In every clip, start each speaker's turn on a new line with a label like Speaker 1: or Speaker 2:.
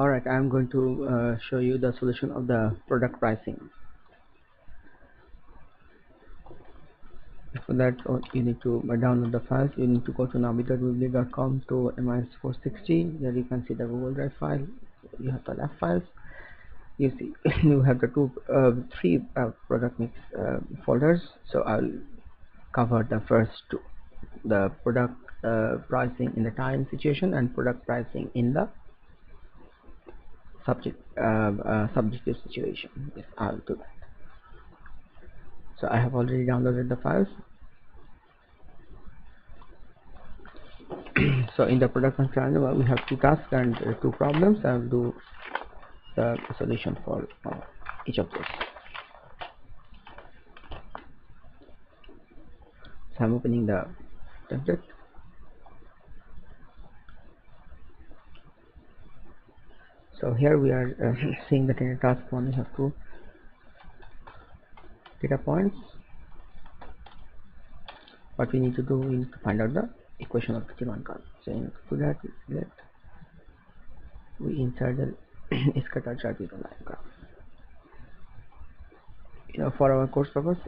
Speaker 1: Alright, I'm going to show you the solution of the product pricing. For that, you need to download the files. You need to go to nabid.weebly.com to MIS460. There you can see the Google Drive file. You have the left files. You see, you have the three product mix folders. So I'll cover the first two: the product pricing in the time situation and product pricing in the subjective situation. Yes, I'll do that. So I have already downloaded the files. So in the product control, we have two tasks and two problems. I'll do the solution for each of those. So I'm opening the template. So here we are seeing that in task 1 we have two data points. What we need to do, we need to find out the equation of the demand curve. So to that, we insert the scatter chart with the line graph. For our course purpose,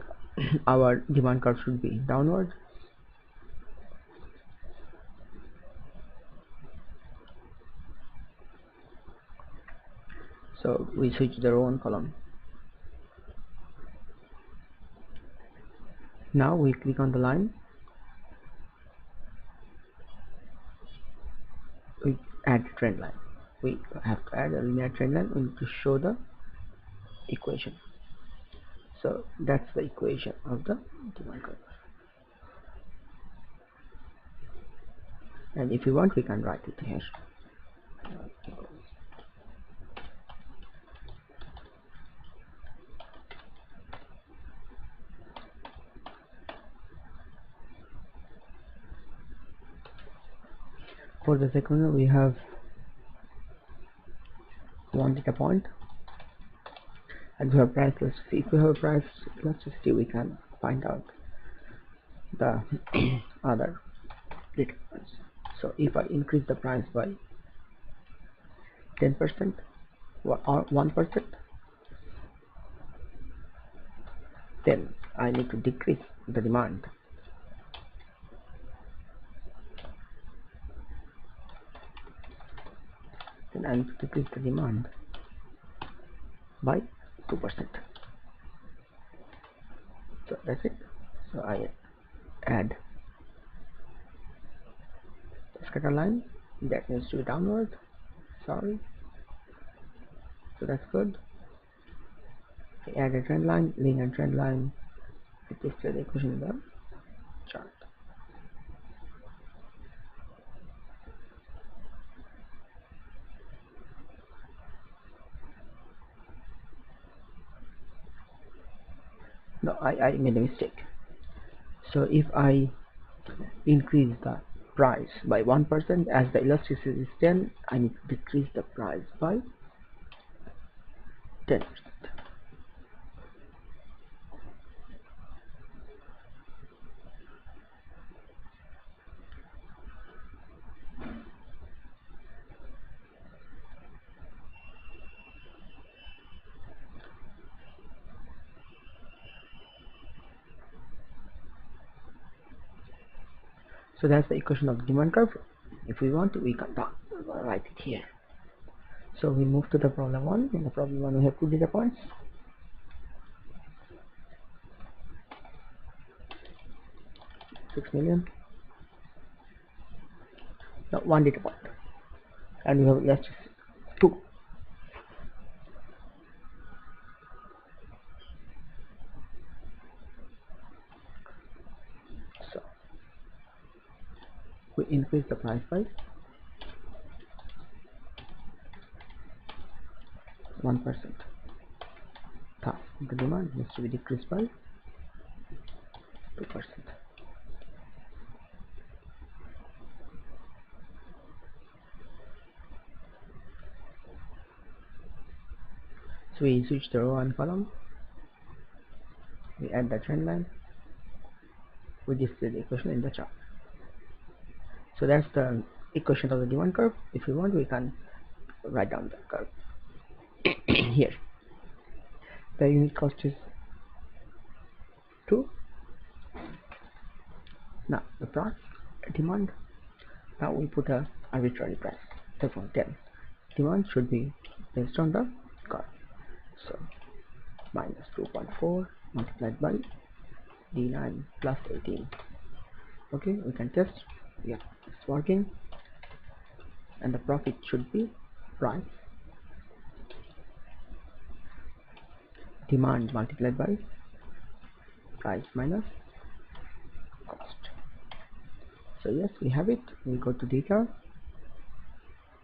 Speaker 1: our demand curve should be downward. So we switch the row and column. Now we click on the line. We add trend line. We have to add a linear trend line. We need to show the equation. So that's the equation of the demand curve. And if you want, we can write it here. For the second one, we have one data point, and we have price elasticity. If we have price elasticity, we can find out the other data points. So if I increase the price by 10% or 1%, then I need to decrease the demand. Then I need to decrease the demand by 2%. So that's it. So I add the scatter line that needs to be downward. Sorry. So that's good. I add a trend line, linear trend line. I display the equation in the chart. No, I made a mistake. So if I increase the price by 1%, as the elasticity is 10, I need to decrease the price by 10%. So that's the equation of the demand curve. If we want to, we can write it here. So we move to the problem 1. In the problem 1, we have two data points. $6 million. Now one data point, and we have elasticity 2. So we increase the price by 1%. Thus, the demand needs to be decreased by 2%. So we switch the row and column. We add the trend line. We display the equation in the chart. So that's the equation of the demand curve. If you want, we can write down the curve. Here the unit cost is 2. Now the price demand, now we put a arbitrary price, 10. Demand should be based on the curve, so minus 2.4 multiplied by D9 plus 18. Okay, we can test. Yeah, it's working. And the profit should be price demand multiplied by price minus cost. So yes, we have it. We go to data,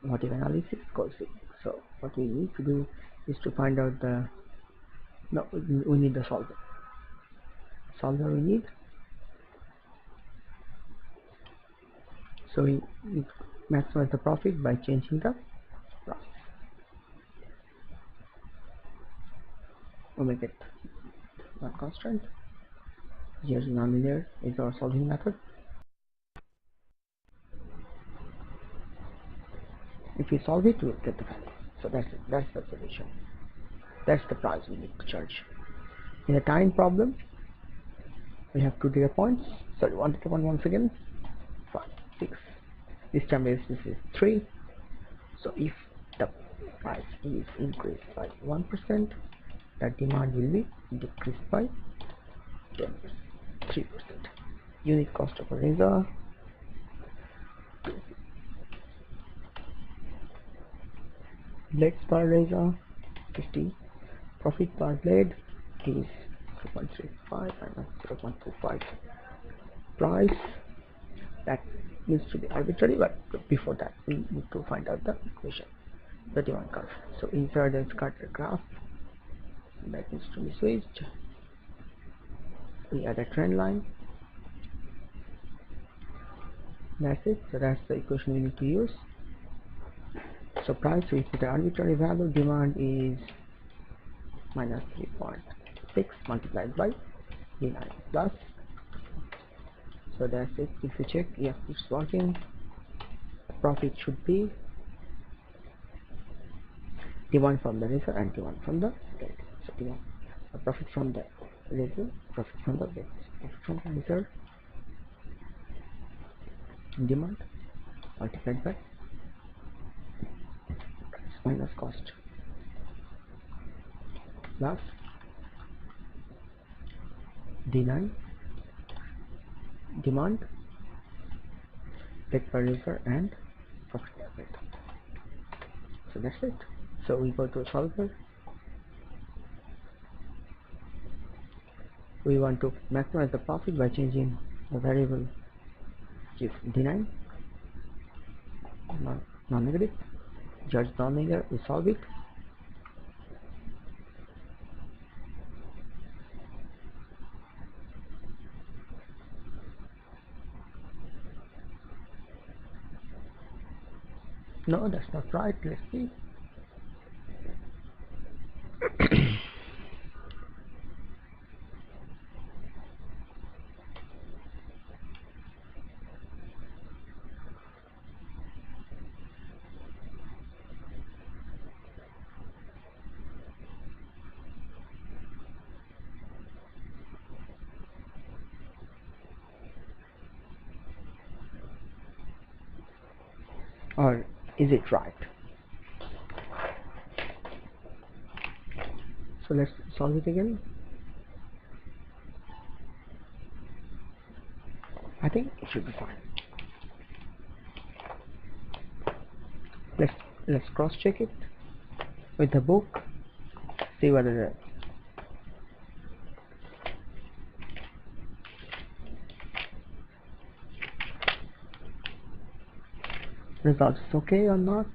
Speaker 1: motive analysis, costing. So what we need to do is to find out the, no, we need the solver. We need. So we maximize the profit by changing the price. We make it one constant. Here's nonlinear is our solving method. If we solve it, we'll get the value. So that's it. That's the solution. That's the price we need to charge. In a time problem, we have 2 data points. Sorry, 1 data point once again. 5, 6. This time this is 3. So if the price is increased by 1%, the demand will be decreased by 10%, 3%. Unit cost of a razor, blades per razor 50. Profit per blade is 2.35 minus 0.25. Price, that needs to be arbitrary, but before that we need to find out the equation, the demand curve. So insert the scatter graph, that needs to be switched. We add a trend line. That's it. So that's the equation we need to use. So price, we put the arbitrary value. Demand is minus 3.6 multiplied by D9 plus. So that's it. If you check, yeah, it's working. Profit should be demand from the razor and demand from the blade. So demand, profit from the razor, profit from the blade. Profit from the razor, demand multiplied by price minus cost plus D9 demand, blade per razor, and profit per blade. So that's it. So we go to solver. We want to maximize the profit by changing the variable which is D9 non-negative. Judge non-linear, we solve it. No, that's not right. Let's see. Or is it right? So let's solve it again. I think it should be fine. Let's cross check it with the book, see whether the result is okay or not.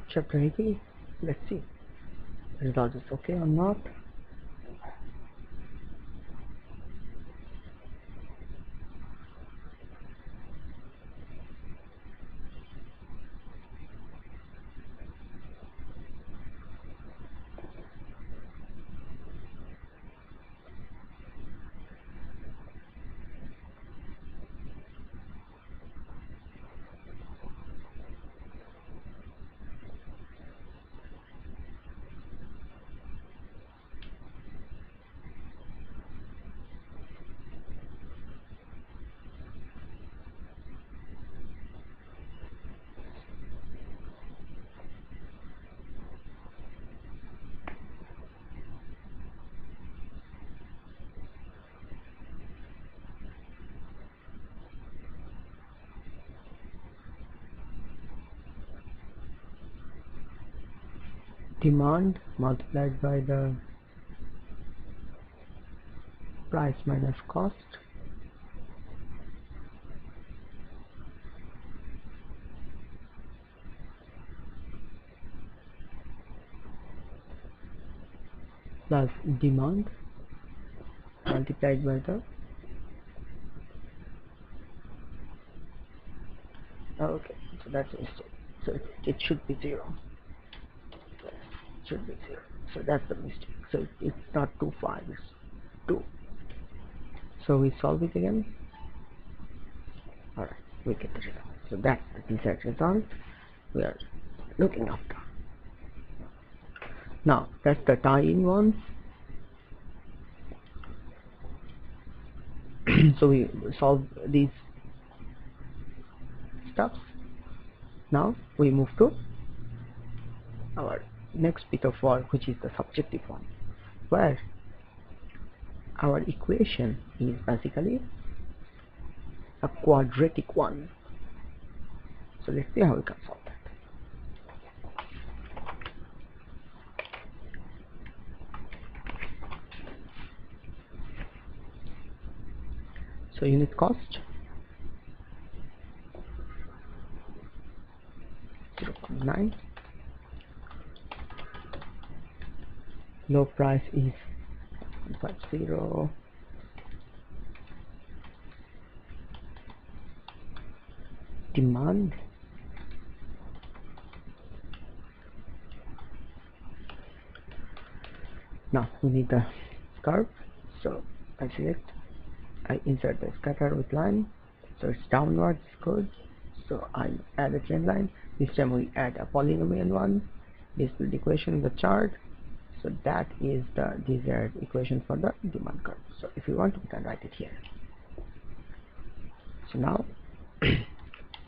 Speaker 1: chapter 80. Let's see result is okay or not. Demand multiplied by the price minus cost plus demand multiplied by the okay, so that's a mistake. So it should be 0. It should be 0. So that's the mistake. So it's not 2.5, it's 2. So we solve it again. Alright, we get the result. So that's the desired result we are looking after. Now that's the tie-in ones. So we solve these stuffs. Now we move to our next bit of work, which is the subjective one, where our equation is basically a quadratic one. So let's see how we can solve that. So unit cost 0.9, low price is 150, demand now we need the curve, so I insert the scatter with line, so it's downwards, good. So I add a trend line. This time we add a polynomial one. This is the equation in the chart. So that is the desired equation for the demand curve. So if you want, we can write it here. So now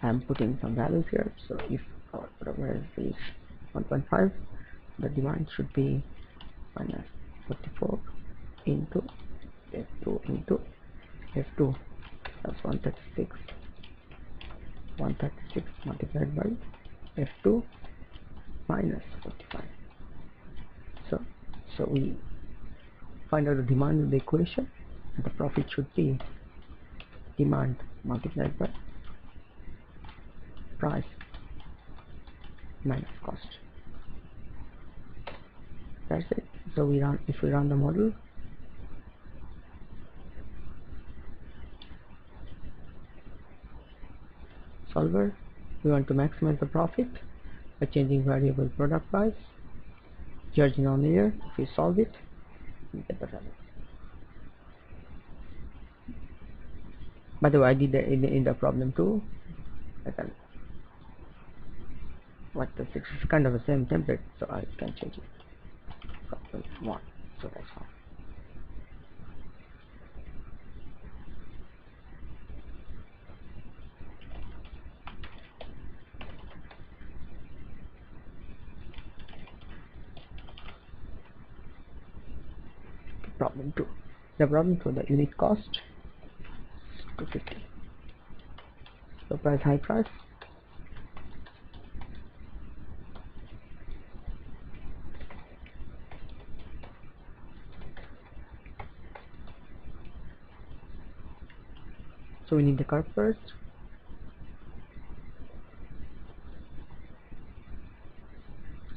Speaker 1: I'm putting some values here. So if our progress is 1.5, the demand should be minus 44 into f2 into f2 plus 136 multiplied by f2 minus 45. So we find out the demand in the equation, and the profit should be demand multiplied by price minus cost. That's it. So if we run the model, solver, we want to maximize the profit by changing variable product price. Judge nonlinear. If we solve it, we get the value. By the way, I did that in the problem too. This is kind of the same template, so I can change it. Problem 1, so that's fine. Problem 2. The problem for the unit cost is 250. So price, high price. So we need the curve first.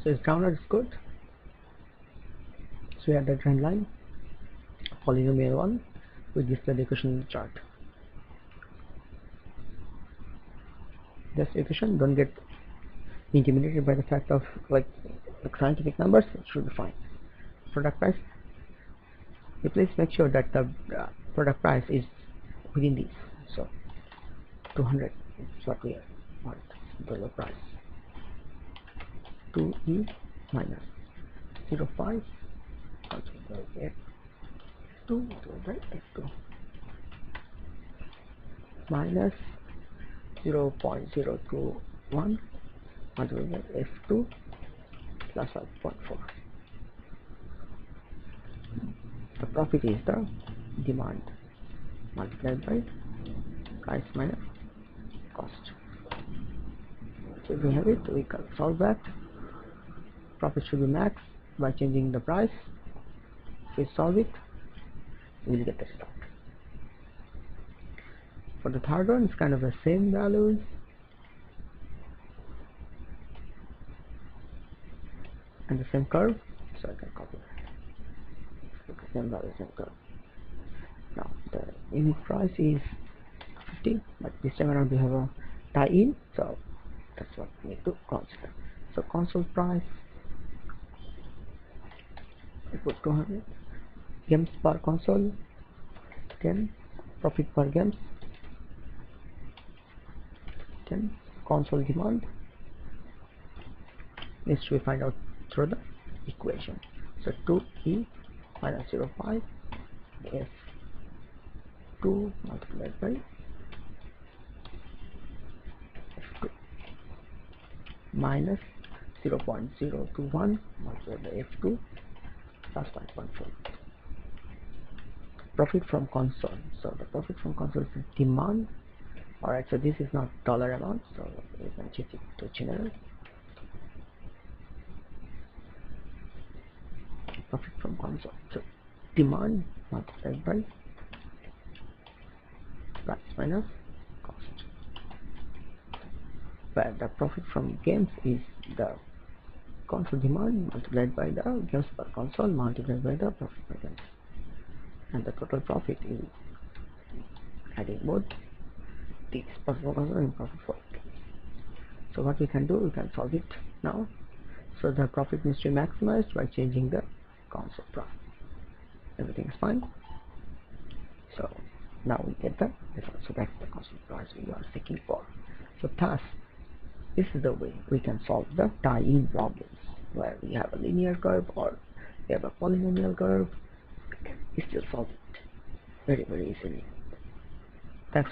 Speaker 1: So it's downward is good. So we have the trend line, polynomial one. We display the equation in the chart. This equation, don't get intimidated by the fact of like scientific numbers. It should be fine. Product price, you please make sure that the product price is within these. So 200 is what we want, the low price. 2e minus 0.5 multiplied by f2 divided by f2 minus 0.021 multiplied by f2 plus 5.4. The profit is the demand multiplied by price minus cost. So if we have it, we can solve that. Profit should be max by changing the price. If we solve it, we will get the result. For the third one, it's kind of the same values. And the same curve, so I can copy that. Look at same value, same curve. Now the unit price is 50, but this time around we have a tie-in, so that's what we need to consider. So console price, we put 200 games per console, 10 profit per games, 10 console demand. Next we find out through the equation. So 2e minus 0.5 f2 multiplied by f2 minus 0.021 multiplied by f2 plus 5.4. Profit from console. So the profit from console is demand. Alright, so this is not dollar amount, so we can change it to general. Profit from console. So demand multiplied by price minus cost. Where the profit from games is the console demand multiplied by the games per console multiplied by the profit per games. And the total profit is adding both these, profit for console and profit for games. So what we can do, we can solve it now. So the profit needs to be maximized by changing the console price. Everything is fine. So now we get the result. So that's the console price we are seeking for. So thus, this is the way we can solve the tie-in problems, where we have a linear curve or we have a polynomial curve. We still solve it very, very easily. Thanks.